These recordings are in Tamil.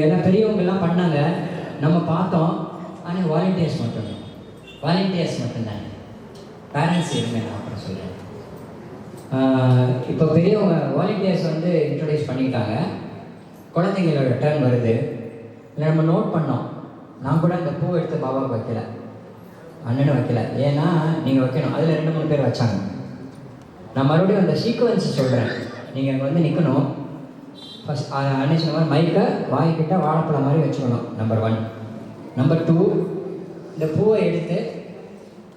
எல்லாம் பெரியவங்கெல்லாம் பண்ணாங்க, நம்ம பார்த்தோம். ஆனால் வாலண்டியர்ஸ் மட்டும்தாங்க. பேரண்ட்ஸ் இருங்க, நான் அப்புறம் சொல்கிறேன். இப்போ பெரியவங்க வாலண்டியர்ஸ் வந்து இன்ட்ரடியூஸ் பண்ணிட்டாங்க. குழந்தைங்களோட டர்ன் வருது. இல்லை நம்ம நோட் பண்ணோம். நான் கூட அந்த பூ எடுத்து பாபாவுக்கு வைக்கல, அண்ணனும் வைக்கல. ஏன்னா நீங்கள் வைக்கணும். அதில் 2-3 பேர் வச்சாங்க. நான் மறுபடியும் அந்த சீக்வன்ஸ் சொல்கிறேன். நீங்கள் அங்கே வந்து நிற்கணும். ஃபஸ்ட் அண்ணன் சொன்ன மாதிரி மைக்கை வாய்க்கிட்ட வாழைப்பழம் மாதிரி வச்சுக்கணும். நம்பர் 1. நம்பர் 2, இந்த பூவை எடுத்து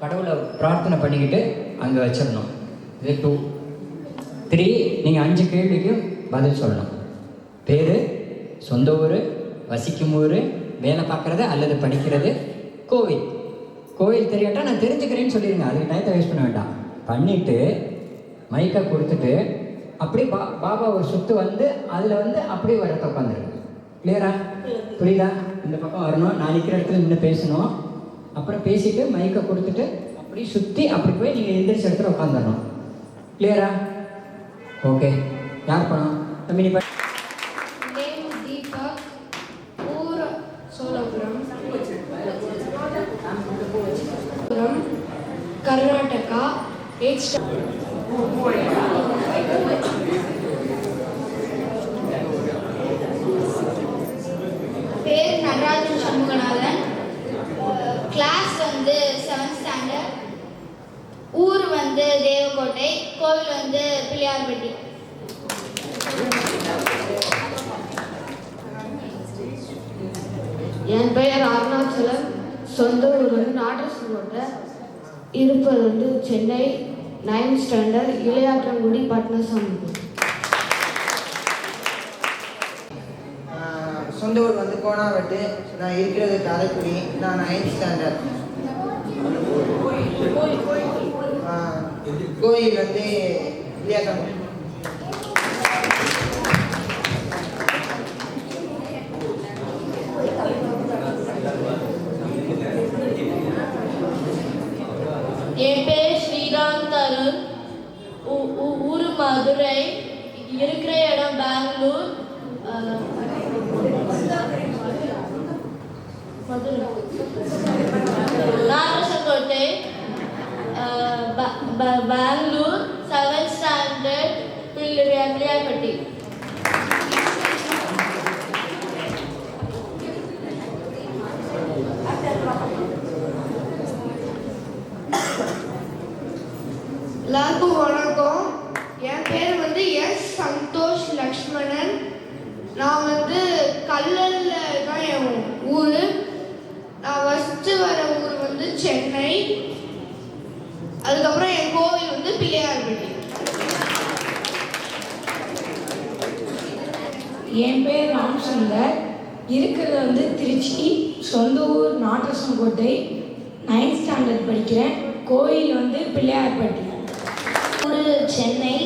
கடவுளை பிரார்த்தனை பண்ணிக்கிட்டு அங்கே வச்சிடணும். இது 2. 3, நீங்கள் 5 கேள்விக்கும் பதில் சொல்லணும். பேர், சொந்த ஊர், வசிக்கும் ஊர், வேலை பார்க்குறது அல்லது படிக்கிறது, கோவில் தெரியாட்டா நான் தெரிஞ்சுக்கிறேன்னு சொல்லிடுங்க. அதுக்கு டயத்தை வேஸ்ட் பண்ண வேண்டாம். பண்ணிவிட்டு மைக்கை கொடுத்துட்டு அப்படியே பாபா ஒரு சுற்று வந்து அதில் வந்து அப்படியே வரத்த உட்காந்துருக்கு. கிளியரா? புரியுதா? இந்த பக்கம் வரணும். நான் நிற்கிற இடத்துல நின்று பேசணும். அப்புறம் பேசிட்டு மைக்கை கொடுத்துட்டு அப்படி சுற்றி அப்படி போய் நீங்கள் எந்திரிச்ச இடத்துல உட்காந்துடணும். கிளியரா? ஓகே. யார் பணம் தம்பி? கர்நாடகா. பேர் நடராஜன் சண்முகநாதன். கிளாஸ் வந்து 7th ஸ்டாண்டர்ட். ஊர் வந்து தேவக்கோட்டை. கோவில் வந்து பிள்ளையார்பட்டி. என் பெயர் அருணாச்சலம். சொந்த ஊர் வந்து நாட்டரசன்கோட்டை. இருப்பது வந்து சென்னை. 9th standard. இளையாற்றங்குடி பட்னசாமி. சொந்த ஊர் வந்து கோணாவட்டு. நான் இருக்கிறது காரைக்குடி. நான் 9th ஸ்டாண்டர்ட். கோயில் வந்து இளையாற்றங்குடி. என் பேர் ஸ்ரீராம் தருண். ஊர் மதுரை. இருக்கிற இடம் பெங்களூர். நாகசங்கோட்டை. பெங்களூர். 7th standard. பிள்ளையார்பட்டி. எல்லாருக்கும் வணக்கம். என் பேர் வந்து எஸ் சந்தோஷ் லக்ஷ்மணன். நான் வந்து கல்லல்ல தான் என் ஊர். நான் ஃபஸ்ட்டு வர ஊர் வந்து சென்னை. அதுக்கப்புறம் என் கோவில் வந்து பிள்ளையார்பட்டி. என் பேர் ராம்சந்தர். இருக்கிறது வந்து திருச்சி. சொந்த ஊர் நாட்டரசன்கோட்டை. 9th ஸ்டாண்டர்ட் படிக்கிறேன். கோயில் வந்து பிள்ளையார்பட்டி. ஊர் சென்னை.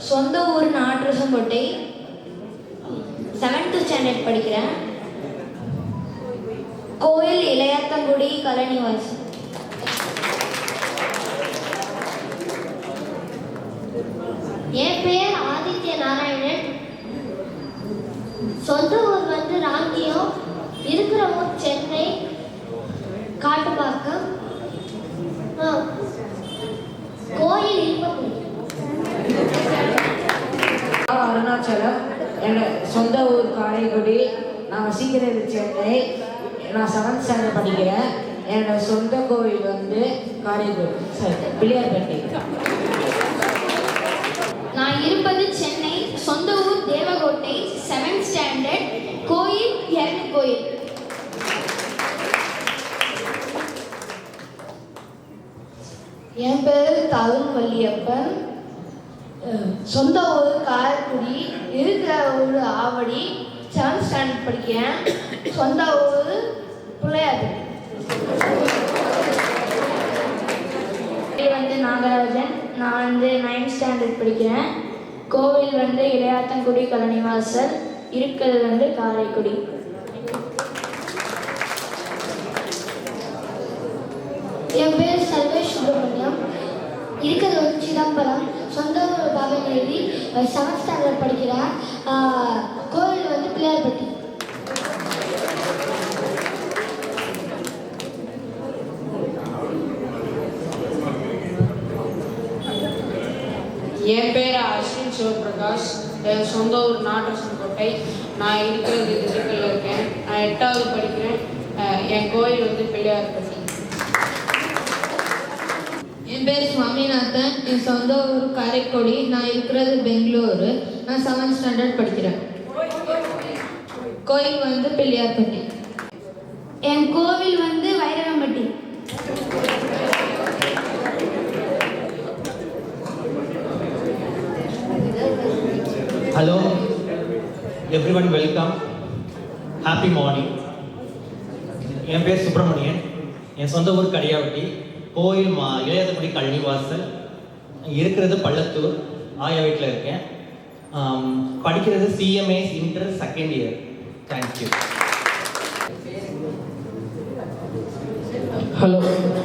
சொந்த ஊர் நாட்டரசன்கோட்டை. 7th ஸ்டாண்டர்ட் படிக்கிறேன். கோயில் இளையாத்தங்குடி கலனிவாசல். என் பேர் ஆதித்ய நாராயணன். சொந்த ஊர் வந்து ராங்கியம். இருக்கிற ஊர் சென்னை காட்டுப்பாக்கம். கோயில் இருப்பகுடி. அருணாச்சலம். என்னோட சொந்த ஊர் காரைக்குடி. நான் வசிக்கிறது சென்னை. நான் 7th ஸ்டாண்டர்ட் படிக்கிறேன். என்னோட சொந்த கோவில் வந்து காரைக்குடி பிள்ளையார்பட்டி. நான் இருப்பது சென்னை. சொந்த ஊர் தேவகோட்டை. 7th standard. கோயில் இறங்கு கோயில். என் பேர் தருண் வள்ளியப்பன். சொந்த ஊர் காரைக்குடி. இருக்கிற ஊர் ஆவடி. 7th ஸ்டாண்டர்ட் படிக்கிறேன். சொந்த ஊர் பிள்ளையார்பட்டி. வந்து நாகராஜன். நான் வந்து 9th ஸ்டாண்டர்ட் படிக்கிறேன். கோவில் வந்து இளையாத்தங்குடி கலனிவாசல். இருக்கிறது வந்து காரைக்குடி. என் பேர் சர்வேஷ் சுப்பிரமணியம். இருக்கிறது வந்து சிதம்பரம். சொந்த ஊர் பாபா எழுதி 7th ஸ்டாண்டர்ட் படிக்கிறேன். கோவில் வந்து பிள்ளையார்பட்டி. என் பேர் அஸ்வின் சிவபிரகாஷ். என் சொந்த ஊர் நாட்டரசன்கோட்டை. நான் இருக்கிறது திண்டுக்கல்ல இருக்கேன். நான் 8வது படிக்கிறேன். என் கோயில் வந்து பிள்ளையார்பட்டி. என் பேர் சுவாமிநாதன். என் சொந்த ஊர் காரைக்குடி. நான் இருக்கிறது பெங்களூரு. நான் 7th ஸ்டாண்டர்ட் படிக்கிறேன். கோயில் வந்து பிள்ளையார்பட்டி. என் கோவில் வந்து Vairavampatti. Hello, everyone, welcome. Happy morning. என் பேர் சுப்பிரமணியன். என் சொந்த ஊர் கடியாவட்டி. கோயில் இளையாதகுடி கழனிவாசல். இருக்கிறது பள்ளத்தூர். ஆயா வீட்டில் இருக்கேன். படிக்கிறது CMA inter second year. Thank you. Hello,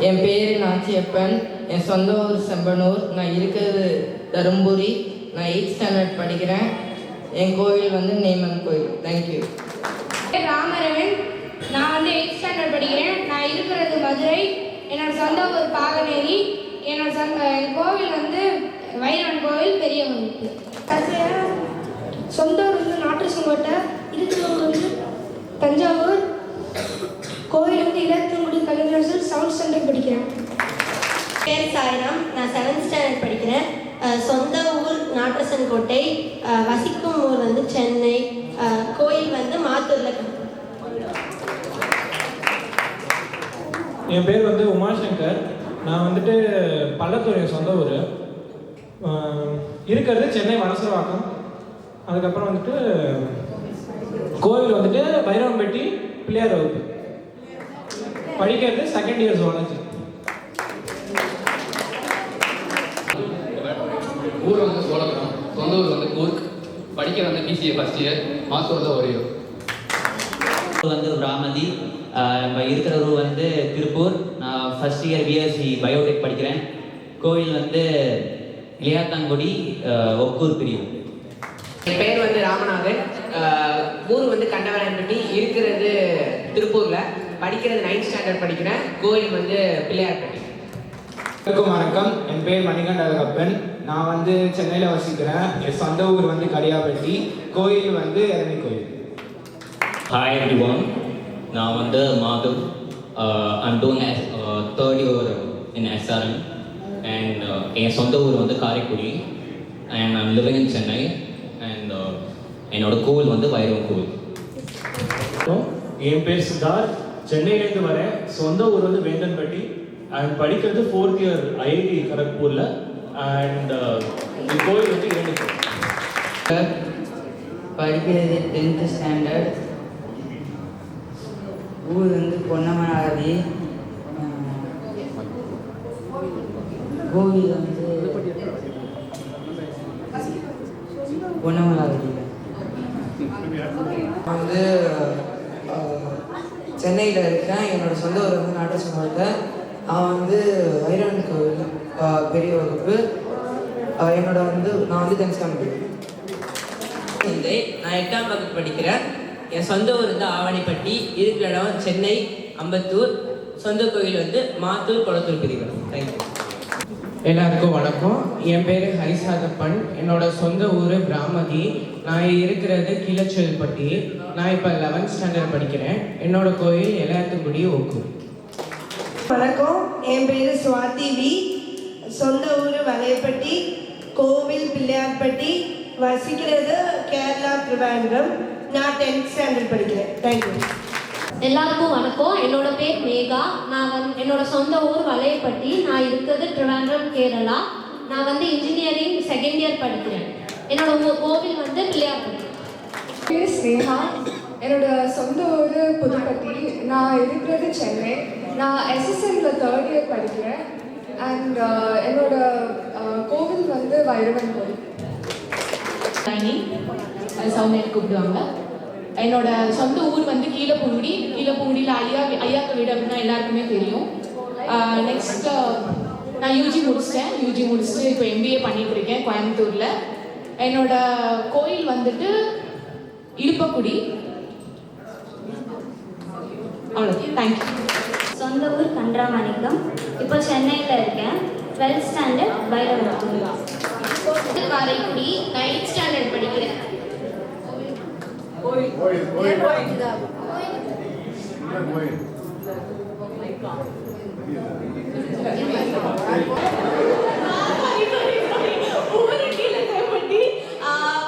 என் பேர் நாச்சியப்பன். என் சொந்த ஊர் செம்பனூர். நான் இருக்கிறது தருமபுரி. நான் 8th ஸ்டாண்டர்ட் படிக்கிறேன். என் கோயில் வந்து நேமன் கோயில். தேங்க்யூ. ராமரவன். நான் வந்து 8th ஸ்டாண்டர்ட் படிக்கிறேன். நான் இருக்கிறது மதுரை. என்னோட சொந்த ஊர் பாகனேரி. என் கோவில் வந்து வைரவன் கோவில் பெரிய கோவில். சொந்த ஊர் வந்து நாட்டரசன்கோட்டை. இருக்கிற ஊர் வந்து தஞ்சாவூர். கோவில் வந்து இளையாத்தங்குடி கலைஞர்கள் 7th ஸ்டாண்டர்ட் படிக்கிறேன். பேர் சாய்ராம். நான் 7th ஸ்டாண்டர்ட் படிக்கிறேன். சொந்த ஊர் நாட்டரசன்கோட்டை. வசிக்கும் ஊர் வந்து சென்னை. கோயில் வந்து மாத்தூரில். என் பேர் வந்து உமாசங்கர். நான் வந்துட்டு பள்ளத்தூர் என் சொந்த ஊர். இருக்கிறது சென்னை வனசரவாக்கம். அதுக்கப்புறம் வந்துட்டு கோவில் வந்துட்டு பைரவம்பட்டி பிள்ளையார் வகுப்பு. படிக்கிறது 2nd இயர் ஜுவாலஜி. ஊர் வந்து சோழபுரம். சொந்த ஊர் வந்து கூர்க். படிக்க வந்து BCA ஃபர்ஸ்ட் இயர். மாசூர் தான் ஒரே வந்து ராமதி. நம்ம இருக்கிற ஊர் வந்து திருப்பூர். நான் ஃபர்ஸ்ட் இயர் BSc பயோடெக் படிக்கிறேன். கோயில் வந்து இளையாத்தான்குடி ஒக்கூர் பிரிவு. என் பேர் வந்து ராமநாதன். ஊர் வந்து கண்டவரம்பட்டி. இருக்கிறது திருப்பூரில். படிக்கிறது 9th ஸ்டாண்டர்ட் படிக்கிறேன். கோயில் வந்து பிள்ளையார்பட்டி. வணக்கம். என் பேர் மணிகண்ட அழகப்பன். நான் வந்து சென்னையில் வசிக்கிறேன். என் சொந்த ஊர் வந்து கடியாப்பட்டி. கோயில் வந்து இரணி கோயில். Hi everyone. நான் வந்து Madhav. I'm doing 3rd year in SRM. And என் சொந்த ஊர் வந்து Karaikudi. And I'm living in Chennai. And என்னோட கோவில் வந்து வைரவன் கோவில். என் பேர் சித்தார்த். சென்னையிலேருந்து வரேன். சொந்த ஊர் வந்து வேந்தன்பட்டி. அண்ட் படிக்கிறது 4th year IIT கரக்பூரில். அண்ட் கோயில் வந்து இரணி கோயில். படிக்கிறது 10th ஸ்டாண்டர்ட். ஊர் வந்து பொன்னமனாவதி. கோவில் வந்து பொன்னமனாவதி. வந்து சென்னையில் இருக்கேன். என்னோட சொந்த ஊர் வந்து நாட்டரசன்கோட்டை. நான் வந்து வைரவன் கோவில் பெரிய வகுப்பு. நான் வந்து 10th ஸ்டாண்டர்ட். நான் 8ஆம் வகுப்பு படிக்கிறேன். என் சொந்த ஊர் வந்து ஆவணிப்பட்டி. இருக்கிற இடம் சென்னை அம்பத்தூர். சொந்த கோயில் வந்து மாத்தூர் குளத்தூர் பிரிவு. தேங்க்யூ. எல்லாருக்கும் வணக்கம். என் பேர் ஹரிசாதப்பன். என்னோட சொந்த ஊர் பிராமதி. நான் இருக்கிறது கீழச்செல்பட்டி. நான் இப்போ 11th ஸ்டாண்டர்ட் படிக்கிறேன். என்னோட கோயில் இளையாத்தங்குடி ஒக்கூர். வணக்கம். என் பேர் சுவாதி வி. சொந்த ஊர் வலையப்பட்டி. கோவில் பிள்ளையார்பட்டி. வசிக்கிறது கேரளா திருவாண்டம். நான் 10th ஸ்டாண்டர்ட் படிக்கிறேன். தேங்க்யூ. எல்லாருக்கும் வணக்கம். என்னோட பேர் மேகா. என்னோட சொந்த ஊர் வலையப்பட்டி. நான் இருக்கிறது திருவாண்டம் கேரளா. நான் வந்து இன்ஜினியரிங் 2nd இயர் படிக்கிறேன். என்னோட கோவில் வந்து பிள்ளையார்பட்டி. பேர் ஸ்னேகா. என்னோட சொந்த ஊர் புதுப்பட்டி. நான் இருக்கிறது சென்னை. நான் SSMல 3rd இயர் படிக்கிறேன். அண்ட் என்னோட கோவில் வந்து வைரவன் கோவில். சௌமியா கூப்பிடுவாங்க. என்னோட சொந்த ஊர் வந்து கீழப்பூங்குடி. கீழப்பூங்குடியில் ஐயாக்க வீடு அப்படின்னா எல்லாருக்குமே தெரியும். நெக்ஸ்ட் நான் யூஜி முடிச்சுட்டு இப்போ MBA பண்ணிட்டு இருக்கேன் கோயம்புத்தூரில். என்னோட கோயில் வந்துட்டு இழுப்பக்குடி. அவ்வளோ. தேங்க்யூ. சொந்த ஊர் கன்றாமணிக்கம். இப்போ சென்னையில் இருக்கேன். 12th standard Bhairavan. காரைக்குடி. நான் 8th ஸ்டாண்டர்ட் படிக்கிறேன்.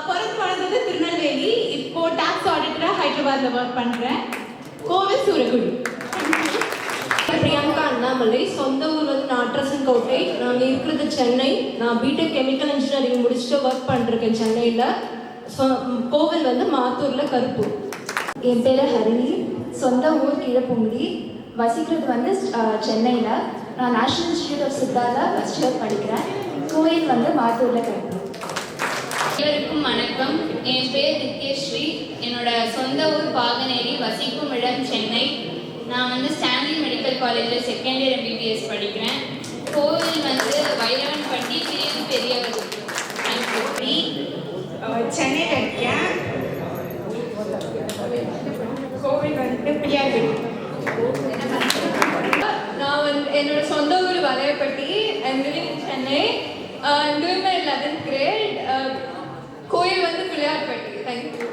பிறந்து வளர்ந்தது திருநெல்வேலி. இப்போ டாக்ஸ் ஆடிட்டரா ஹைதராபாத்ல ஒர்க் பண்றேன். கோவில் சூரக்குடி. பிரியங்கா அண்ணாமலை. சொந்த ஊர் வந்து நாட்ரசன் கோட்டை. நாங்கள் இருக்கிறது சென்னை. நான் பிடெக் கெமிக்கல் இன்ஜினியரிங் முடிச்சுட்டு ஒர்க் பண்ணிருக்கேன் சென்னையில். கோவில் வந்து மாத்தூரில் கருப்பூர். என் பேர் ஹரிணி. சொந்த ஊர் கீழப்பூங்குடி. வசிக்கிறது வந்து சென்னையில். நான் நேஷனல் இன்ஸ்டிடியூட் ஆஃப் சித்தாவில் ஃபஸ்ட் இயர் படிக்கிறேன். கோயில் வந்து மாத்தூரில் கருப்பூர். அனைவருக்கும் வணக்கம். என் பேர் நித்யஸ்ரீ. என்னோட சொந்த ஊர் பாகனேரி. வசிக்கும் இடம் சென்னை. நான் வந்து ஸ்டான்லி மெடிக்கல் காலேஜில் செகண்ட் இயர் எம்பிபிஎஸ் படிக்கிறேன். கோவில் வந்து வைரவன்பட்டி பெரியவர். சென்னையில் இருக்கேன். கோவில் வந்து பிள்ளையார்பட்டி. நான் வந்து என்னோட சொந்த ஊர் Valayapatti. I'm living in Chennai. Doing my 11th grade. கோயில் வந்து பிள்ளையார்பட்டி. தேங்க்யூ.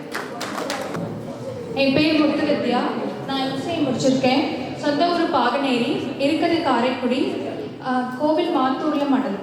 என் பேர் முத்துவித்யா. நான் எம்சிஏ முடிச்சிருக்கேன். சொந்த ஊர் பாகனேரி. இருக்கிறது காரைக்குடி. கோவில் மாத்தூரில் மடல்.